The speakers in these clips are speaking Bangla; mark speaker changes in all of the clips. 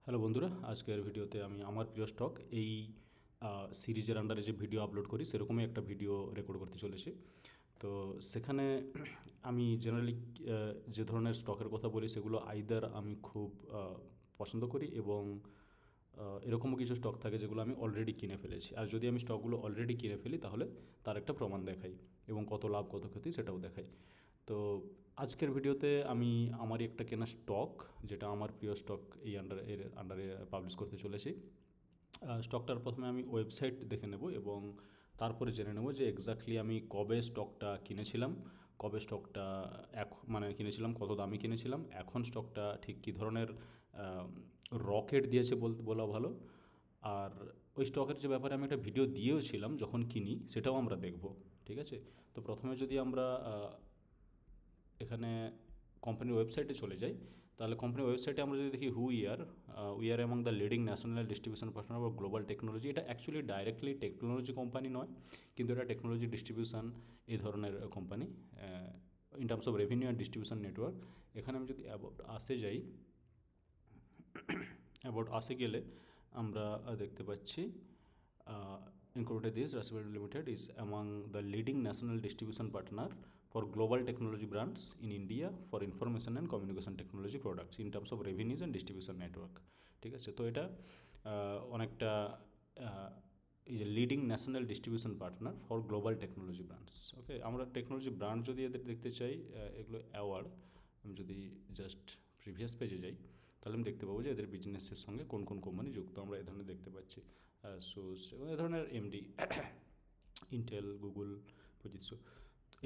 Speaker 1: হ্যালো বন্ধুরা, আজকের ভিডিওতে আমি আমার প্রিয় স্টক এই সিরিজের আন্ডারে যে ভিডিও আপলোড করি সেরকমই একটা ভিডিও রেকর্ড করতে চলেছি। তো সেখানে আমি জেনারেলি যে ধরনের স্টকের কথা বলি সেগুলো আইদার আমি খুব পছন্দ করি এবং এরকমও কিছু স্টক থাকে যেগুলো আমি অলরেডি কিনে ফেলেছি। আর যদি আমি স্টকগুলো অলরেডি কিনে ফেলি তাহলে তার একটা প্রমাণ দেখাই এবং কত লাভ কত ক্ষতি সেটাও দেখাই। তো আজকের ভিডিওতে আমি আমারই একটা কেনা স্টক, যেটা আমার প্রিয় স্টক, এর আন্ডারে পাবলিশ করতে চলেছি। স্টকটার প্রথমে আমি ওয়েবসাইট দেখে নেব এবং তারপরে জেনে নেব যে এক্স্যাক্টলি আমি কবে স্টকটা কিনেছিলাম, কবে স্টকটা কিনেছিলাম, কত দামে কিনেছিলাম, এখন স্টকটা ঠিক কী ধরনের রকেট দিয়েছে বলা ভালো। আর ওই স্টকের যে ব্যাপারে আমি একটা ভিডিও দিয়েওছিলাম যখন কিনি, সেটাও আমরা দেখব। ঠিক আছে, তো প্রথমে যদি আমরা এখানে কোম্পানির ওয়েবসাইটে চলে যাই, তাহলে কোম্পানির ওয়েবসাইটে আমরা যদি দেখি we are among the leading national distribution partner for global technology. এটা অ্যাকচুয়ালি ডাইরেক্টলি টেকনোলজি কোম্পানি নয়, কিন্তু এটা টেকনোলজি ডিস্ট্রিবিউশন এই ধরনের company in terms of revenue and distribution network. এখানে আমি যদি অ্যাবাউট আসে গেলে আমরা দেখতে পাচ্ছি Incorporated this Rasipur Limited is among the leading national distribution partner for global technology brands in India for information and communication technology products in terms of revenues and distribution network. ঠিক আছে, তো এটা অনেকটা is a leading national distribution partner for global technology brands. Okay, আমরা টেকনোলজি ব্র্যান্ড যদি এদের দেখতে চাই, এগুলো অ্যাওয়ার্ড, আমি যদি জাস্ট প্রিভিয়াস পেজে যাই তাহলে আমি দেখতে পাবো যে এদের বিজনেসের সঙ্গে কোন কোন কোম্পানি যুক্ত। আমরা এ ধরনের দেখতে পাচ্ছি সোস এবং এ ধরনের MD, Intel, Google, Fujitsu,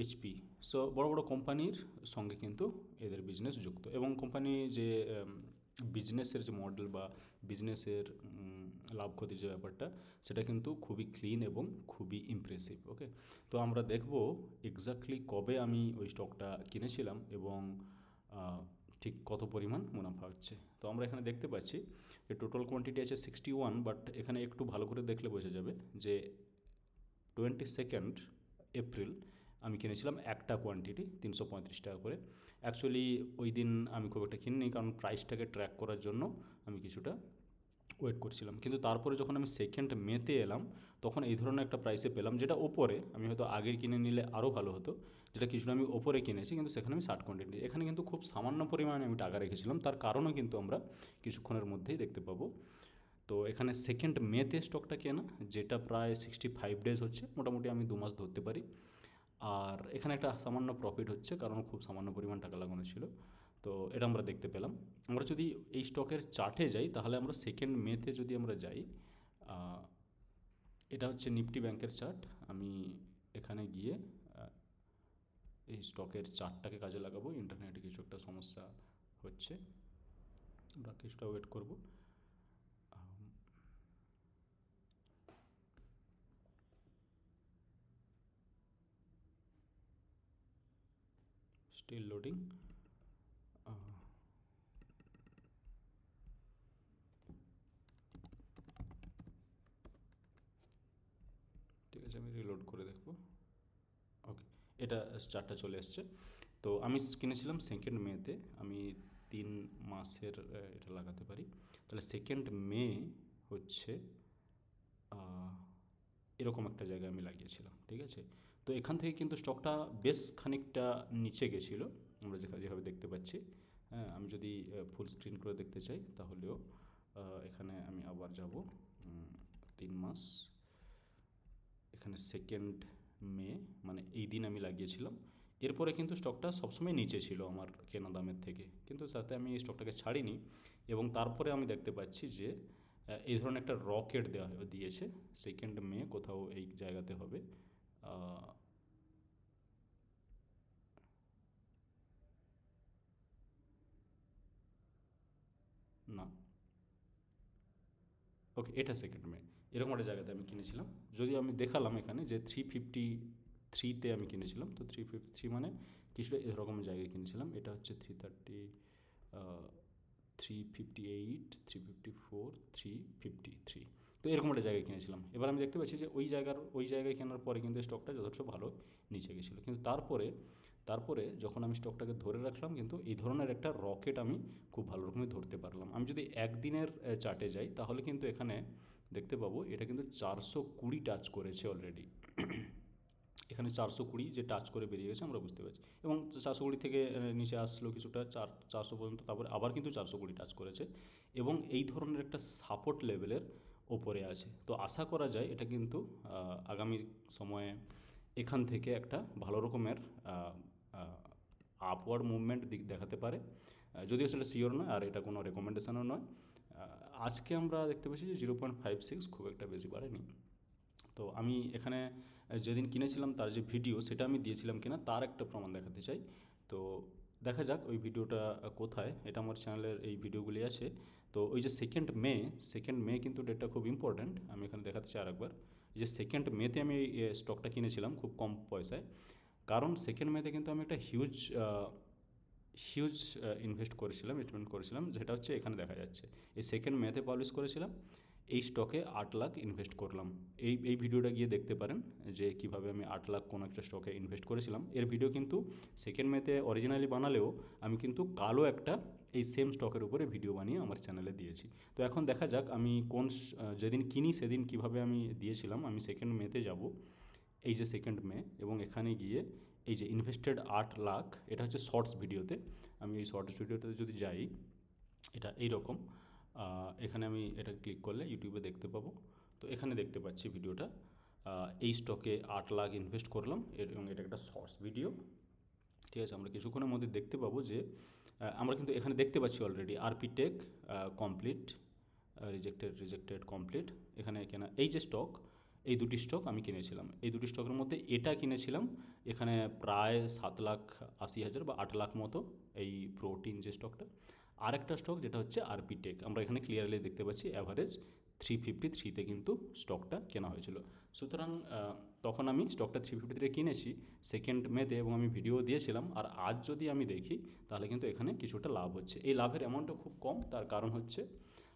Speaker 1: HP. So বড় বড় কোম্পানির সঙ্গে কিন্তু এদের বিজনেস যুক্ত এবং কোম্পানি যে বিজনেসের যে মডেল বা বিজনেসের লাভ ক্ষতির যে ব্যাপারটা, সেটা কিন্তু খুবই ক্লিন এবং খুবই ইমপ্রেসিভ। ওকে, তো আমরা দেখব এক্স্যাক্টলি কবে আমি ওই স্টকটা কিনেছিলাম এবং ঠিক কত পরিমাণ মুনাফা হচ্ছে। তো আমরা এখানে দেখতে পাচ্ছি যে টোটাল কোয়ান্টিটি আছে 61, বাট এখানে একটু ভালো করে দেখলে বোঝা যাবে যে 22 এপ্রিল আমি কিনেছিলাম একটা কোয়ান্টিটি 335 টাকা করে। অ্যাকচুয়ালি ওই দিন আমি খুব একটা কিনিনি, কারণ প্রাইসটাকে ট্র্যাক করার জন্য আমি কিছুটা ওয়েট করছিলাম। কিন্তু তারপরে যখন আমি 2 মেতে এলাম, তখন এই ধরনের একটা প্রাইসে পেলাম, যেটা ওপরে আমি হয়তো আগের কিনে নিলে আরও ভালো হতো, যেটা কিছুটা আমি ওপরে কিনেছি, কিন্তু সেখানে আমি 60 কোয়ান্টিটি, এখানে কিন্তু খুব সামান্য পরিমাণে আমি টাকা রেখেছিলাম। তার কারণও কিন্তু আমরা কিছুক্ষণের মধ্যেই দেখতে পাবো। তো এখানে 2 মেতে স্টকটা কেনা, যেটা প্রায় 65 ডেজ হচ্ছে, মোটামুটি আমি 2 মাস ধরতে পারি। আর এখানে একটা সামান্য প্রফিট হচ্ছে, কারণ খুব সামান্য পরিমাণ টাকা লাগানো ছিল। তো এটা আমরা দেখতে পেলাম। আমরা যদি এই স্টকের চার্টে যাই, তাহলে আমরা 2 মেতে যদি আমরা যাই, এটা হচ্ছে নিফটি ব্যাংকের চার্ট। আমি এখানে গিয়ে এই স্টকের চার্টটাকে কাজে লাগাবো। ইন্টারনেটে কিছু একটা সমস্যা হচ্ছে, আমরা কিছুটা ওয়েট করব। Still loading. ঠিক আছে, আমি রিলোড করে দেখব। ওকে, এটা চার্টটা চলে এসছে। তো আমি কিনেছিলাম 2 মেতে, আমি 3 মাসের এটা লাগাতে পারি। তাহলে 2 মে হচ্ছে এরকম একটা জায়গায় আমি লাগিয়েছিলাম। ঠিক আছে, তো এখান থেকে কিন্তু স্টকটা বেশ খানিকটা নিচে গেছিলো, আমরা যেভাবে দেখতে পাচ্ছি। হ্যাঁ, আমি যদি ফুল স্ক্রিন করে দেখতে চাই তাহলেও এখানে আমি আবার যাব 3 মাস, এখানে 2 মে, মানে এই দিন আমি লাগিয়েছিলাম। এরপরে কিন্তু স্টকটা সবসময় নিচে ছিল আমার কেনা দামের থেকে, কিন্তু সাথে আমি এই স্টকটাকে ছাড়িনি। এবং তারপরে আমি দেখতে পাচ্ছি যে এই ধরনের একটা রকেট দিয়েছে 2 মে, কোথাও এই জায়গাতে হবে। না, ওকে, এটা 2 মে, এরকম একটা জায়গাতে আমি কিনেছিলাম। যদিও আমি দেখালাম এখানে যে 353-তে আমি কিনেছিলাম, তো 353 মানে কিছুটা এরকম জায়গায় কিনেছিলাম। এটা হচ্ছে 330, 358, 354, 353, তো এরকম একটা জায়গায় কিনেছিলাম। এবার আমি দেখতে পাচ্ছি যে ওই জায়গায় কেনার পরে কিন্তু স্টকটা যথেষ্ট ভালো নিচে গেছিলো, কিন্তু তারপরে তারপরে যখন আমি স্টকটাকে ধরে রাখলাম, কিন্তু এই ধরনের একটা রকেট আমি খুব ভালো রকমের ধরতে পারলাম। আমি যদি একদিনের চার্টে যাই তাহলে কিন্তু এখানে দেখতে পাবো এটা কিন্তু 420 টাচ করেছে অলরেডি। এখানে 420 যে টাচ করে বেরিয়ে গেছে আমরা বুঝতে পারছি, এবং 420 থেকে নিচে আসলো কিছুটা 400 পর্যন্ত, তারপরে আবার কিন্তু 420 টাচ করেছে এবং এই ধরনের একটা সাপোর্ট লেভেলের ওপরে আছে। তো আশা করা যায় এটা কিন্তু আগামী সময়ে এখান থেকে একটা ভালো রকমের আপওয়ার্ড মুভমেন্ট দিক দেখাতে পারে, যদিও সেটা শিওর নয় আর এটা কোনো রেকমেন্ডেশনও নয়। আজকে আমরা দেখতে পাচ্ছি যে 0.56 খুব একটা বেশি বাড়েনি। তো আমি এখানে যেদিন কিনেছিলাম তার যে ভিডিও সেটা আমি দিয়েছিলাম কিনা তার একটা প্রমাণ দেখাতে চাই। তো দেখা যাক ওই ভিডিওটা কোথায়। এটা আমার চ্যানেলের এই ভিডিওগুলি আছে। তো ওই যে 2nd মে কিন্তু ডেটটা খুব ইম্পর্ট্যান্ট, আমি এখানে দেখাতে চাই আরেকবার। এই যে 2nd মেতে আমি এই স্টকটা কিনেছিলাম খুব কম পয়সায়, কারণ 2nd মেতে কিন্তু আমি একটা হিউজ ইনভেস্ট করেছিলাম, যেটা হচ্ছে এখানে দেখা যাচ্ছে। এই 2nd মেতে পাবলিশ করেছিলাম, এই স্টকে 8 লাখ ইনভেস্ট করলাম। এই ভিডিওটা গিয়ে দেখতে পারেন যে কিভাবে আমি 8 লাখ কোনো একটা স্টকে ইনভেস্ট করেছিলাম। এর ভিডিও কিন্তু 2nd মেতে অরিজিনালি বানালেও আমি কিন্তু কালো একটা এই সেম স্টকের উপরে ভিডিও বানিয়ে আমার চ্যানেলে দিয়েছি। তো এখন দেখা যাক আমি যেদিন কিনি সেদিন কিভাবে আমি দিয়েছিলাম। আমি 2nd মেতে যাব, এই যে 2nd মে, এবং এখানে গিয়ে এই যে ইনভেস্টেড 8 লাখ, এটা হচ্ছে শর্টস ভিডিওতে। আমি এই শর্টস ভিডিওতে যদি যাই, এটা এইরকম, এখানে আমি এটা ক্লিক করলে ইউটিউবে দেখতে পাবো। তো এখানে দেখতে পাচ্ছি ভিডিওটা, এই স্টকে 8 লাখ ইনভেস্ট করলাম এবং এটা একটা শর্টস ভিডিও। ঠিক আছে, আমরা কিছুক্ষণের মধ্যে দেখতে পাবো যে আমরা কিন্তু এখানে দেখতে পাচ্ছি already RP tech complete, rejected complete. এখানে কেনা এই যে স্টক, এই দুটি স্টক আমি কিনেছিলাম। এই দুটি স্টকের মধ্যে এটা কিনেছিলাম এখানে প্রায় 7,80,000 বা 8 লাখ মতো, এই প্রোটিন যে স্টকটা। আরেকটা স্টক যেটা হচ্ছে আরপি টেক, আমরা এখানে ক্লিয়ারলি দেখতে পাচ্ছি অ্যাভারেজ 353-তে কিন্তু স্টকটা কেনা হয়েছিল। সুতরাং তখন আমি স্টকটা 353 কিনেছি 2nd মেতে এবং আমি ভিডিও দিয়েছিলাম। আর আজ যদি আমি দেখি তাহলে কিন্তু এখানে কিছুটা লাভ হচ্ছে। এই লাভের অ্যামাউন্টটা খুব কম, তার কারণ হচ্ছে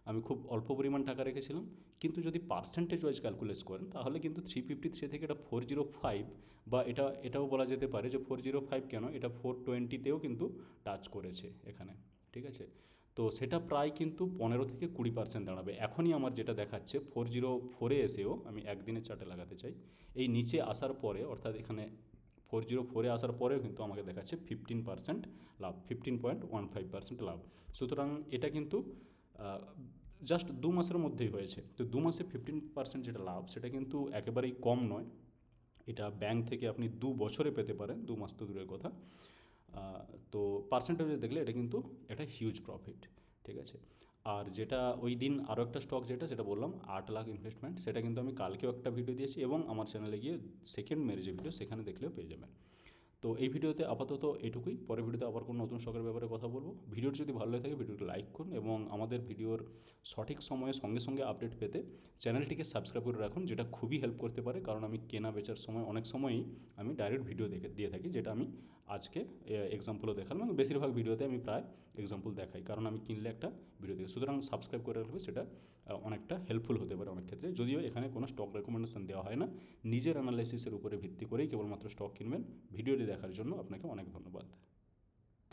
Speaker 1: আমি খুব অল্প পরিমাণ টাকা রেখেছিলাম। কিন্তু যদি পার্সেন্টেজ ওয়াইজ ক্যালকুলেট করেন তাহলে কিন্তু 353 থেকে এটা 405, বা এটাও বলা যেতে পারে যে 405 কেন, এটা 420তেও কিন্তু টাচ করেছে এখানে। ঠিক আছে, তো সেটা প্রায় কিন্তু 15 থেকে 20% দাঁড়াবে। এখনই আমার যেটা দেখাচ্ছে 404-এ এসেও, আমি একদিনের চার্টে লাগাতে চাই, এই নিচে আসার পরে, অর্থাৎ এখানে 404-এ আসার পরেও কিন্তু আমাকে দেখাচ্ছে 15% লাভ, 15.15% লাভ। সুতরাং এটা কিন্তু জাস্ট 2 মাসের মধ্যেই হয়েছে। তো 2 মাসে 15% যেটা লাভ সেটা কিন্তু একেবারেই কম নয়। এটা ব্যাংক থেকে আপনি 2 বছরে পেতে পারেন, 2 মাস তো দূরের কথা। তো পার্সেন্টেজ দেখলে এটা কিন্তু একটা হিউজ প্রফিট। ঠিক আছে, আর যেটা ওই দিন আরও একটা স্টক যেটা বললাম 8 লাখ ইনভেস্টমেন্ট, সেটা কিন্তু আমি কালকেও একটা ভিডিও দিয়েছি এবং আমার চ্যানেলে গিয়ে 2nd মের যে ভিডিও সেখানে দেখলেও পেয়ে যাবেন। তো এই ভিডিওতে আপাতত এটুকুই, পরের ভিডিওতে আবার কোনো নতুন স্টকের ব্যাপারে কথা বলবো। ভিডিওটি যদি ভালো লাগে থাকে ভিডিওটি লাইক করুন এবং আমাদের ভিডিওর সঠিক সময়ে সঙ্গে সঙ্গে আপডেট পেতে চ্যানেলটিকে সাবস্ক্রাইব করে রাখুন, যেটা খুবই হেল্প করতে পারে। কারণ আমি কেনা বেচার সময় অনেক সময়ই আমি ডাইরেক্ট ভিডিও দিয়ে থাকি, যেটা আমি আজকে এক্সাম্পলও দেখালাম, এবং বেশিরভাগ ভিডিওতে আমি প্রায় এক্সাম্পল দেখাই, কারণ আমি কিনলে একটা ভিডিও দেখি। সুতরাং সাবস্ক্রাইব করে রাখলে সেটা অনেকটা হেল্পফুল হতে পারে অনেক ক্ষেত্রে। যদিও এখানে কোনো স্টক রেকমেন্ডেশন দেওয়া হয় না, নিজের অ্যানালাইসিসের উপরে ভিত্তি করেই কেবলমাত্র স্টক কিনবেন। ভিডিওটি দেখার জন্য আপনাকে অনেক ধন্যবাদ।